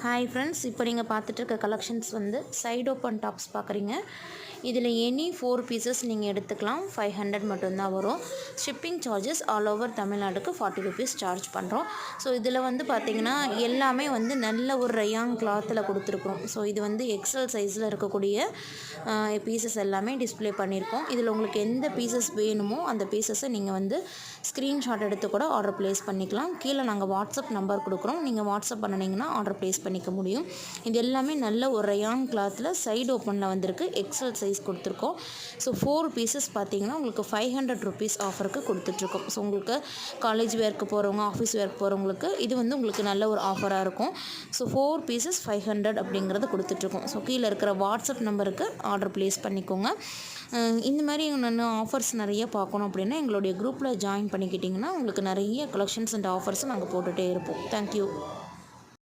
Hi friends, இப்போ நீங்கள் பார்த்துட்டு இருக்க கலெக்ஷன்ஸ் வந்து சைடு ஓப்பன் டாப்ஸ் பார்க்குறீங்க. இதில் எனி 4 பீசஸ் நீங்கள் எடுத்துக்கலாம். 500 மட்டும்தான் வரும். ஷிப்பிங் சார்ஜஸ் ஆல் ஓவர் தமிழ்நாடுக்கு 40 ருபீஸ் சார்ஜ் பண்ணுறோம். ஸோ இதில் வந்து பார்த்திங்கன்னா எல்லாமே வந்து நல்ல ஒரு ரயான் கிளாத்தில் கொடுத்துருக்குறோம். ஸோ இது வந்து எக்ஸல் சைஸில் இருக்கக்கூடிய பீசஸ் எல்லாமே டிஸ்பிளே பண்ணியிருக்கோம். இதில் உங்களுக்கு எந்த பீசஸ் வேணுமோ அந்த பீசஸை நீங்கள் வந்து ஸ்க்ரீன்ஷாட் எடுத்து கூட ஆர்டர் ப்ளேஸ் பண்ணிக்கலாம். கீழே நாங்கள் வாட்ஸ்அப் நம்பர் கொடுக்குறோம். நீங்கள் வாட்ஸ்அப் பண்ணினீங்கன்னா ஆர்டர் ப்ளேஸ் பண்ணிக்க முடியும். இது எல்லாமே நல்ல ஒரு ரயான் கிளாத்தில் சைடு ஓப்பனில் வந்திருக்கு. எக்ஸல் சைஸ் கொடுத்துருக்கோம். ஸோ 4 பீசஸ் பார்த்தீங்கன்னா உங்களுக்கு 500 ருபீஸ் ஆஃபருக்கு கொடுத்துட்ருக்கோம். ஸோ உங்களுக்கு காலேஜ் வேர்க்கு போகிறவங்க, ஆஃபீஸ் வேர்க்கு போகிறவங்களுக்கு இது வந்து உங்களுக்கு நல்ல ஒரு ஆஃபராக இருக்கும். ஸோ 4 பீசஸ் 500 அப்படிங்கிறத கொடுத்துட்ருக்கோம். ஸோ கீழே இருக்கிற வாட்ஸ்அப் நம்பருக்கு ஆர்டர் ப்ளேஸ் பண்ணிக்கோங்க. இந்த மாதிரி இன்னும் ஆஃபர்ஸ் நிறைய பார்க்கணும் அப்படின்னா எங்களுடைய குரூப்பில் ஜாயின் பண்ணிக்கிட்டிங்கன்னா உங்களுக்கு நிறைய கலெக்ஷன்ஸ் அண்ட் ஆஃபர்ஸும் நாங்கள் போட்டுகிட்டே இருப்போம். தேங்க்யூ.